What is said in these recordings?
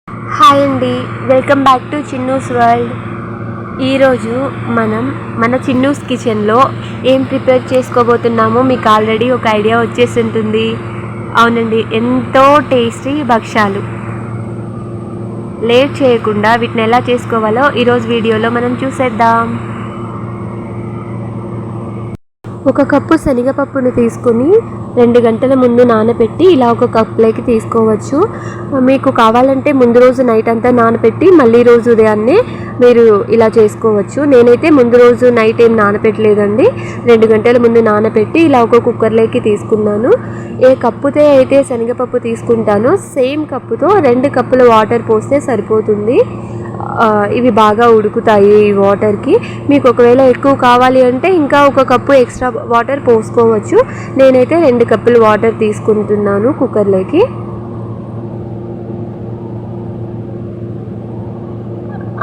Hi అండి, welcome back to Chinnu's world. ఈరోజు మనం మన చిన్నూస్ కిచెన్లో ఏం ప్రిపేర్ చేసుకోబోతున్నామో మీకు ఆల్రెడీ ఒక ఐడియా వచ్చేసి ఉంటుంది. అవునండి, ఎంతో టేస్టీ భక్షాలు. లేట్ చేయకుండా వీటిని ఎలా చేసుకోవాలో ఈరోజు వీడియోలో మనం చూసేద్దాం. ఒక కప్పు శనగపప్పును తీసుకొని 2 గంటల ముందు నానబెట్టి ఇలా ఒక కప్లోకి తీసుకోవచ్చు. మీకు కావాలంటే ముందు రోజు నైట్ అంతా నానబెట్టి మళ్ళీ రోజు ఉదయాన్నే మీరు ఇలా చేసుకోవచ్చు. నేనైతే ముందు రోజు నైట్ ఏం నానబెట్టలేదండి, 2 గంటల ముందు నానబెట్టి ఇలా ఒక కుక్కర్లోకి తీసుకున్నాను. ఏ కప్పుతో అయితే శనగపప్పు తీసుకుంటానో సేమ్ కప్పుతో 2 కప్పుల వాటర్ పోస్తే సరిపోతుంది. ఇవి బాగా ఉడుకుతాయి ఈ వాటర్కి. మీకు ఒకవేళ ఎక్కువ కావాలి అంటే ఇంకా ఒక కప్పు ఎక్స్ట్రా వాటర్ పోసుకోవచ్చు. నేనైతే 2 కప్పులు వాటర్ తీసుకుంటున్నాను కుక్కర్లోకి.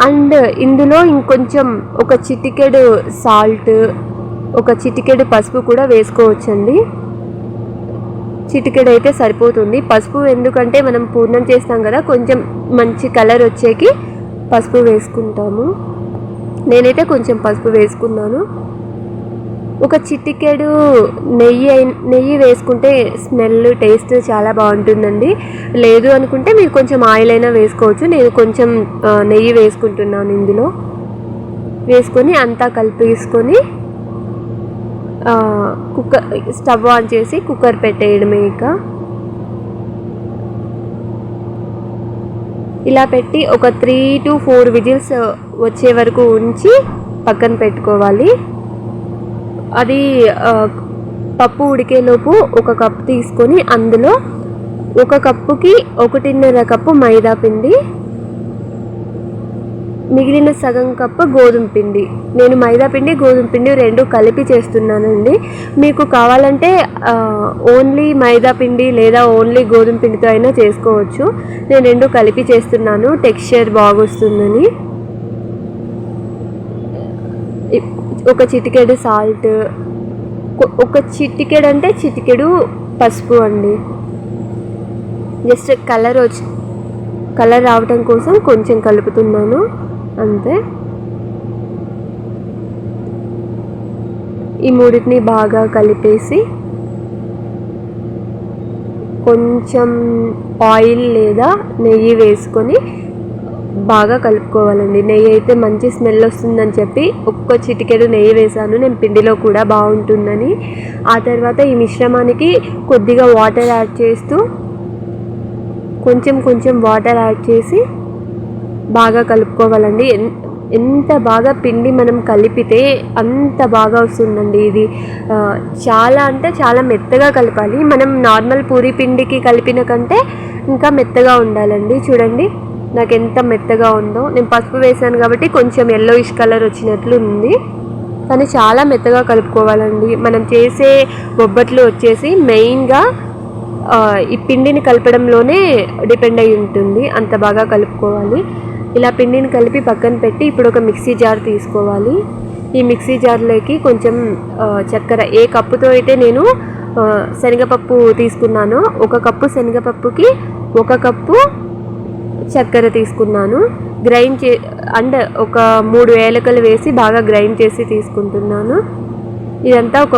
అండ్ ఇందులో ఇంకొంచెం ఒక చిటికెడు సాల్ట్, ఒక చిటికెడు పసుపు కూడా వేసుకోవచ్చండి. చిటికెడు అయితే సరిపోతుంది. పసుపు ఎందుకంటే మనం పూర్ణం చేస్తాం కదా, కొంచెం మంచి కలర్ వచ్చేకి పసుపు వేసుకుంటాము. నేనైతే కొంచెం పసుపు వేసుకున్నాను. ఒక చిటికెడు నెయ్యి వేసుకుంటే స్మెల్ టేస్ట్ చాలా బాగుంటుందండి. లేదు అనుకుంటే మీరు కొంచెం ఆయిల్ అయినా వేసుకోవచ్చు. నేను కొంచెం నెయ్యి వేసుకుంటున్నాను. ఇందులో వేసుకొని అంతా కలిపేసుకొని కుక్కర్ స్టవ్ ఆన్ చేసి కుక్కర్ పెట్టేయడమే. ఇక ఇలా పెట్టి ఒక 3 to 4 విజిల్స్ వచ్చే వరకు ఉంచి పక్కన పెట్టుకోవాలి. అది పప్పు ఉడికేలోపు ఒక కప్పు తీసుకొని అందులో 1 కప్పుకి 1.5 కప్పు మైదా పిండి, మిగిలిన సగం కప్పు గోధుమ పిండి. నేను మైదా పిండి గోధుమ పిండి 2 కలిపి చేస్తున్నానండి. మీకు కావాలంటే ఓన్లీ మైదా పిండి లేదా ఓన్లీ గోధుమ పిండితో అయినా చేసుకోవచ్చు. నేను 2 కలిపి చేస్తున్నాను, టెక్స్చర్ బాగొస్తుందని. ఒక చిటికెడు సాల్ట్, ఒక చిటికెడు అంటే చిటికెడు పసుపు అండి. జస్ట్ కలర్ రావటం కోసం కొంచెం కలుపుతున్నాను అంతే. ఈ మూడింటిని బాగా కలిపేసి కొంచెం ఆయిల్ లేదా నెయ్యి వేసుకొని బాగా కలుపుకోవాలండి. నెయ్యి అయితే మంచి స్మెల్ వస్తుందని చెప్పి ఒక్క చిటికెడు నెయ్యి వేసాను నేను, పిండిలో కూడా బాగుంటుందని. ఆ తర్వాత ఈ మిశ్రమానికి కొద్దిగా వాటర్ యాడ్ చేస్తూ కొంచెం వాటర్ యాడ్ చేసి బాగా కలుపుకోవాలండి. ఎంత బాగా పిండి మనం కలిపితే అంత బాగా వస్తుందండి. ఇది చాలా అంటే చాలా మెత్తగా కలపాలి. మనం నార్మల్ పూరి పిండికి కలిపిన కంటే ఇంకా మెత్తగా ఉండాలండి. చూడండి నాకు ఎంత మెత్తగా ఉందో. నేను పసుపు వేసాను కాబట్టి కొంచెం yellowish కలర్ వచ్చినట్లు ఉంది, కానీ చాలా మెత్తగా కలుపుకోవాలండి. మనం చేసే బొబ్బట్లు వచ్చేసి మెయిన్గా ఈ పిండిని కలపడంలోనే డిపెండ్ అయి ఉంటుంది. అంత బాగా కలుపుకోవాలి. ఇలా పిండిని కలిపి పక్కన పెట్టి ఇప్పుడు ఒక మిక్సీ జార్ తీసుకోవాలి. ఈ మిక్సీ జార్లోకి కొంచెం చక్కెర, ఏ కప్పుతో అయితే నేను శనగపప్పు తీసుకున్నానో 1 కప్పు శనగపప్పుకి 1 కప్పు చక్కెర తీసుకున్నాను. అండ్ ఒక 3 ఏలకలు వేసి బాగా గ్రైండ్ చేసి తీసుకుంటున్నాను. ఇదంతా ఒక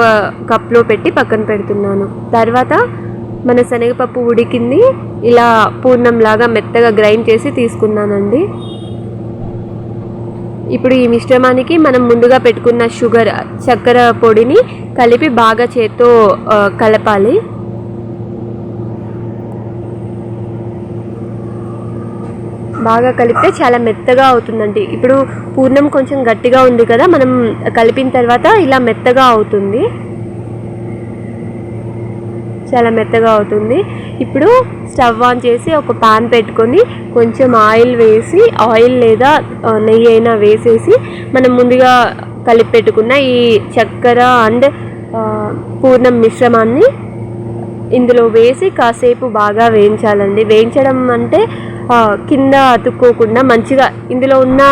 కప్లో పెట్టి పక్కన పెడుతున్నాను. తర్వాత మన శనగపప్పు ఉడికింది, ఇలా పూర్ణంలాగా మెత్తగా గ్రైండ్ చేసి తీసుకున్నానండి. ఇప్పుడు ఈ మిశ్రమానికి మనం ముందుగా పెట్టుకున్న చక్కెర పొడిని కలిపి బాగా చేత్తో కలపాలి. బాగా కలిపితే చాలా మెత్తగా అవుతుందండి. ఇప్పుడు పూర్ణం కొంచెం గట్టిగా ఉంది కదా, మనం కలిపిన తర్వాత ఇలా మెత్తగా అవుతుంది, చాలా మెత్తగా అవుతుంది. ఇప్పుడు స్టవ్ ఆన్ చేసి ఒక పాన్ పెట్టుకొని కొంచెం ఆయిల్ లేదా నెయ్యి అయినా వేసేసి మనం ముందుగా కలిపి పెట్టుకున్న ఈ చక్కెర అండ్ పూర్ణం మిశ్రమాన్ని ఇందులో వేసి కాసేపు బాగా వేయించాలండి. వేయించడం అంటే కింద అతుక్కోకుండా మంచిగా ఇందులో ఉన్న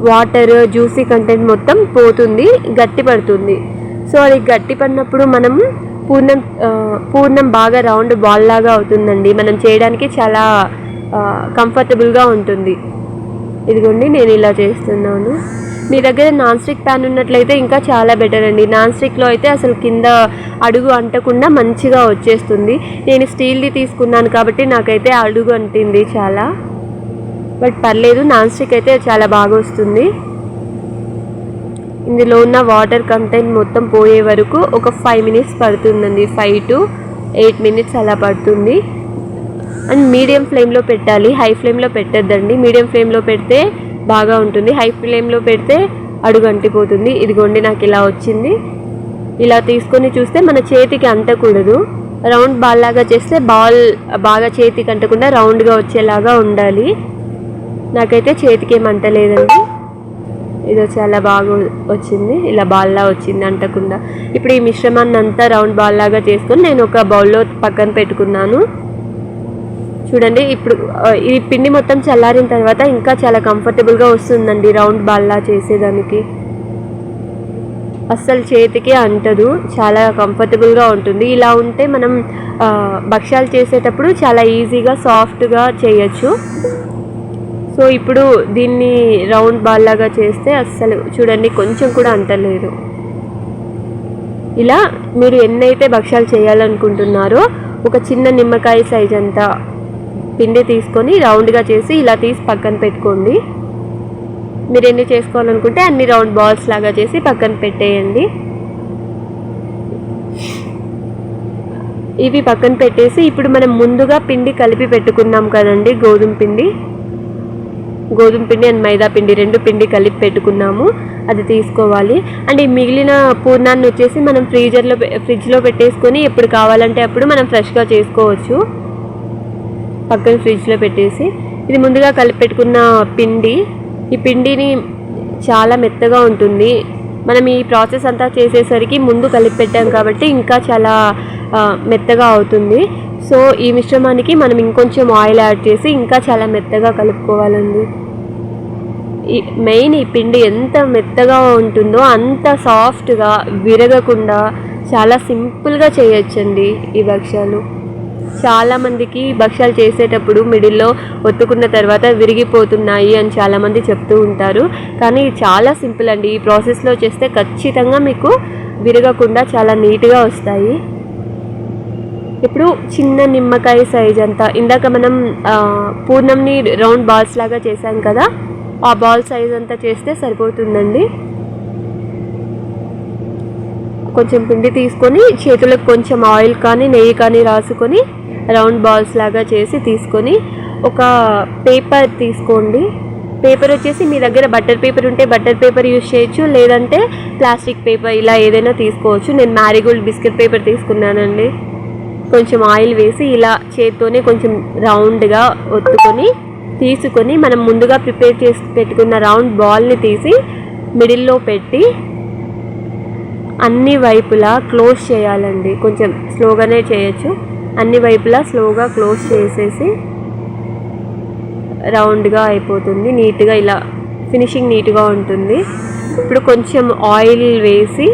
వాటర్ జ్యూసీ కంటెంట్ మొత్తం పోతుంది, గట్టి పడుతుంది. సో అది గట్టి పడినప్పుడు మనం పూర్ణం బాగా రౌండ్ బాల్ లాగా అవుతుందండి. మనం చేయడానికి చాలా కంఫర్టబుల్గా ఉంటుంది. ఇదిగోండి నేను ఇలా చేస్తున్నాను. మీ దగ్గర నాన్ స్టిక్ ప్యాన్ ఉన్నట్లయితే ఇంకా చాలా బెటర్ అండి. నాన్ స్టిక్లో అయితే అసలు కింద అడుగు అంటకుండా మంచిగా వచ్చేస్తుంది. నేను స్టీల్ది తీసుకున్నాను కాబట్టి నాకైతే అడుగు అంటింది చాలా, బట్ పర్లేదు, నాన్ స్టిక్ అయితే చాలా బాగా వస్తుంది. ఇందులో ఉన్న వాటర్ కంటెంట్ మొత్తం పోయే వరకు ఒక 5 మినిట్స్ పడుతుందండి. 5 to 8 మినిట్స్ అలా పడుతుంది. అండ్ మీడియం ఫ్లేమ్లో పెట్టాలి, హై ఫ్లేమ్లో పెట్టద్దండి. మీడియం ఫ్లేమ్లో పెడితే బాగా ఉంటుంది, హై ఫ్లేమ్లో పెడితే అడుగు అంటిపోతుంది. ఇదిగోండి నాకు ఇలా వచ్చింది. ఇలా తీసుకొని చూస్తే మన చేతికి అంటకూడదు. రౌండ్ బాల్ లాగా చేస్తే బాల్ బాగా చేతికి అంటకుండా రౌండ్గా వచ్చేలాగా ఉండాలి. నాకైతే చేతికి ఏం అంటలేదండి. ఇది చాలా బాగా వచ్చింది, ఇలా బాల్లా వచ్చింది అంటకుండా. ఇప్పుడు ఈ మిశ్రమాన్ని అంతా రౌండ్ బాల్ లాగా చేసుకొని నేను ఒక బౌల్లో పక్కన పెట్టుకున్నాను. చూడండి, ఇప్పుడు ఈ పిండి మొత్తం చల్లారిన తర్వాత ఇంకా చాలా కంఫర్టబుల్గా వస్తుందండి రౌండ్ బాల్లా చేసేదానికి. అస్సలు చేతికి అంటదు, చాలా కంఫర్టబుల్గా ఉంటుంది. ఇలా ఉంటే మనం భక్ష్యాలు చేసేటప్పుడు చాలా ఈజీగా సాఫ్ట్గా చేయొచ్చు. సో ఇప్పుడు దీన్ని రౌండ్ బాల్ లాగా చేస్తే అస్సలు చూడండి కొంచెం కూడా అంటలేదు. ఇలా మీరు ఎన్నైతే భక్ష్యాలు చేయాలనుకుంటున్నారో ఒక చిన్న నిమ్మకాయ సైజ్ అంతా పిండి తీసుకొని రౌండ్గా చేసి ఇలా తీసి పక్కన పెట్టుకోండి. మీరు ఎన్ని చేసుకోవాలనుకుంటే అన్ని రౌండ్ బాల్స్ లాగా చేసి పక్కన పెట్టేయండి. ఇవి పక్కన పెట్టేసి ఇప్పుడు మనం ముందుగా పిండి కలిపి పెట్టుకున్నాం కదండి, గోధుమ పిండి అండ్ మైదా పిండి 2 పిండి కలిపి పెట్టుకున్నాము, అది తీసుకోవాలి. అండ్ ఈ మిగిలిన పూర్ణాన్ని వచ్చేసి మనం ఫ్రిడ్జ్లో పెట్టేసుకొని ఎప్పుడు కావాలంటే అప్పుడు మనం ఫ్రెష్గా చేసుకోవచ్చు. పక్కన ఫ్రిడ్జ్లో పెట్టేసి ఇది ముందుగా కలిపి పెట్టుకున్న పిండి, ఈ పిండిని చాలా మెత్తగా ఉంటుంది. మనం ఈ ప్రాసెస్ అంతా చేసేసరికి ముందు కలిపి పెట్టాం కాబట్టి ఇంకా చాలా మెత్తగా అవుతుంది. సో ఈ మిశ్రమానికి మనం ఇంకొంచెం ఆయిల్ యాడ్ చేసి ఇంకా చాలా మెత్తగా కలుపుకోవాలండి. మెయిన్ ఈ పిండి ఎంత మెత్తగా ఉంటుందో అంత సాఫ్ట్గా విరగకుండా చాలా సింపుల్గా చేయొచ్చండి ఈ భక్ష్యాలు. చాలామందికి భక్ష్యాలు చేసేటప్పుడు మిడిల్లో ఒత్తుకున్న తర్వాత విరిగిపోతున్నాయి అని చాలామంది చెప్తూ ఉంటారు, కానీ చాలా సింపుల్ అండి. ఈ ప్రాసెస్లో చేస్తే ఖచ్చితంగా మీకు విరగకుండా చాలా నీట్గా వస్తాయి. ఇప్పుడు చిన్న నిమ్మకాయ సైజ్ అంతా, ఇందాక మనం పూర్ణంని రౌండ్ బాల్స్ లాగా చేసాం కదా, ఆ బాల్ సైజ్ అంతా చేస్తే సరిపోతుందండి. కొంచెం పిండి తీసుకొని చేతులకు కొంచెం ఆయిల్ కానీ నెయ్యి కానీ రాసుకొని రౌండ్ బాల్స్ లాగా చేసి తీసుకొని ఒక పేపర్ తీసుకోండి. పేపర్ వచ్చేసి మీ దగ్గర బటర్ పేపర్ ఉంటే బటర్ పేపర్ యూజ్ చేయొచ్చు, లేదంటే ప్లాస్టిక్ పేపర్ ఇలా ఏదైనా తీసుకోవచ్చు. నేను మ్యారీగోల్డ్ బిస్కెట్ పేపర్ తీసుకున్నానండి. కొంచెం ఆయిల్ వేసి ఇలా చేత్తోనే కొంచెం రౌండ్గా ఒత్తుకొని తీసుకొని మనం ముందుగా ప్రిపేర్ చేసి పెట్టుకున్న రౌండ్ బాల్ని తీసి మిడిల్లో పెట్టి అన్ని వైపులా క్లోజ్ చేయాలండి. కొంచెం స్లోగానే చేయొచ్చు. అన్ని వైపులా స్లోగా క్లోజ్ చేసేసి రౌండ్గా అయిపోతుంది, నీట్గా ఇలా ఫినిషింగ్ నీట్గా ఉంటుంది. ఇప్పుడు కొంచెం ఆయిల్ వేసి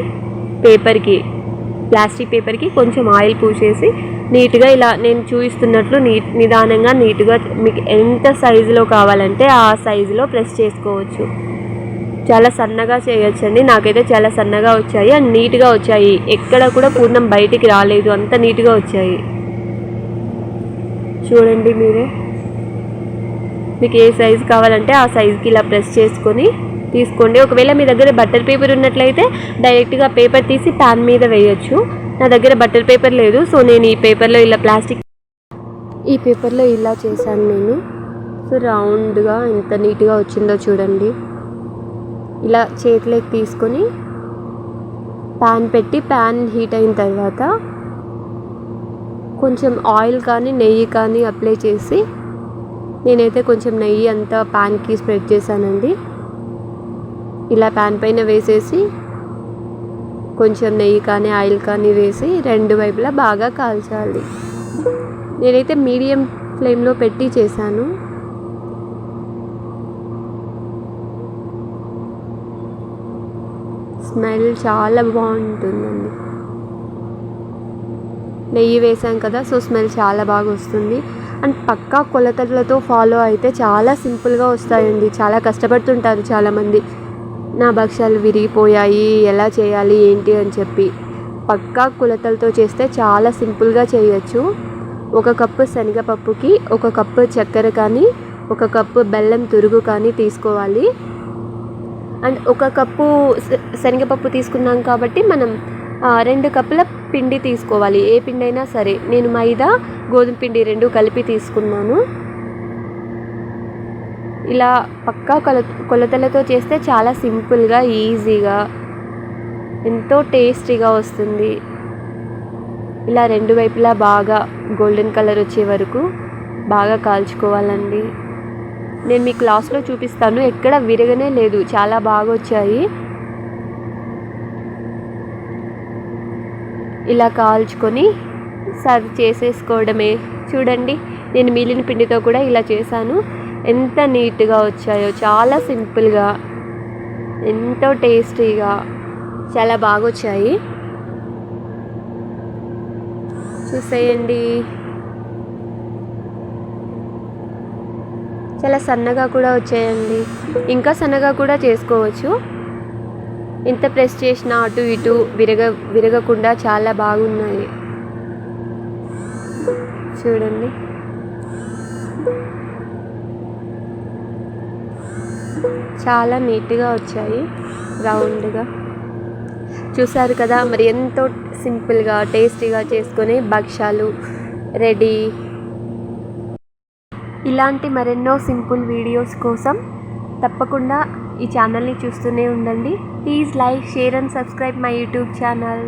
ప్లాస్టిక్ పేపర్కి కొంచెం ఆయిల్ పూసేసి నీట్గా ఇలా నేను చూపిస్తున్నట్లు నిదానంగా నీట్గా మీకు ఎంత సైజులో కావాలంటే ఆ సైజులో ప్రెస్ చేసుకోవచ్చు. చాలా సన్నగా చేయొచ్చండి. నాకైతే చాలా సన్నగా వచ్చాయి అండ్ నీట్గా వచ్చాయి. ఎక్కడ కూడా పూర్ణం బయటికి రాలేదు, అంత నీట్గా వచ్చాయి. చూడండి మీరే, మీకు ఏ సైజు కావాలంటే ఆ సైజుకి ఇలా ప్రెస్ చేసుకొని తీసుకోండి. ఒకవేళ మీ దగ్గర బటర్ పేపర్ ఉన్నట్లయితే డైరెక్ట్గా పేపర్ తీసి ప్యాన్ మీద వేయచ్చు. నా దగ్గర బటర్ పేపర్ లేదు, సో నేను ఈ పేపర్లో ఇలా చేశాను నేను. సో రౌండ్గా ఎంత నీట్గా వచ్చిందో చూడండి. ఇలా చేతిలోకి తీసుకొని ప్యాన్ పెట్టి ప్యాన్ హీట్ అయిన తర్వాత కొంచెం ఆయిల్ కానీ నెయ్యి కానీ అప్లై చేసి, నేనైతే కొంచెం నెయ్యి అంతా ప్యాన్కి స్ప్రెడ్ చేశానండి. ఇలా ప్యాన్ పైన వేసేసి కొంచెం నెయ్యి కానీ ఆయిల్ కానీ వేసి 2 వైపులా బాగా కాల్చాలి. నేనైతే మీడియం ఫ్లేమ్లో పెట్టి చేశాను. స్మెల్ చాలా బాగుంటుందండి. నెయ్యి వేసాం కదా, సో స్మెల్ చాలా బాగా వస్తుంది. అండ్ పక్కా కొలతలతో ఫాలో అయితే చాలా సింపుల్గా వస్తాయండి. చాలా కష్టపడుతుంటారు చాలామంది, నా భక్షాలు విరిగిపోయాయి, ఎలా చేయాలి ఏంటి అని చెప్పి. పక్కా కొలతలతో చేస్తే చాలా సింపుల్గా చేయొచ్చు. 1 కప్పు శనగపప్పుకి 1 కప్పు చక్కెర కానీ 1 కప్పు బెల్లం తురుగు కానీ తీసుకోవాలి. అండ్ 1 కప్పు శనగపప్పు తీసుకున్నాం కాబట్టి మనం 2 కప్పుల పిండి తీసుకోవాలి. ఏ పిండి అయినా సరే. నేను మైదా గోధుమ పిండి 2 కలిపి తీసుకున్నాను. ఇలా పక్కా కొలతలతో చేస్తే చాలా సింపుల్గా, ఈజీగా, ఎంతో టేస్టీగా వస్తుంది. ఇలా 2 వైపులా బాగా గోల్డెన్ కలర్ వచ్చే వరకు బాగా కాల్చుకోవాలండి. నేను మీకు లాస్ట్లో చూపిస్తాను, ఎక్కడ విరగనే లేదు, చాలా బాగా వచ్చాయి. ఇలా కాల్చుకొని సర్వ్ చేసేసుకోవడమే. చూడండి, నేను మిగిలిన పిండితో కూడా ఇలా చేశాను. ఎంత నీట్గా వచ్చాయో, చాలా సింపుల్గా, ఎంతో టేస్టీగా, చాలా బాగా వచ్చాయి. చూసేయండి, చాలా సన్నగా కూడా వచ్చాయండి. ఇంకా సన్నగా కూడా చేసుకోవచ్చు. ఎంత ప్రెస్ చేసినా అటు ఇటు విరగకుండా చాలా బాగున్నాయి. చూడండి, చాలా నీట్గా వచ్చాయి, రౌండ్గా. చూసారు కదా, మరి ఎంతో సింపుల్గా టేస్టీగా చేసుకునే భక్షాలు రెడీ. ఇలాంటి మరెన్నో సింపుల్ వీడియోస్ కోసం తప్పకుండా ఈ ఛానల్ని చూస్తూనే ఉండండి. Please like, share and subscribe my YouTube channel.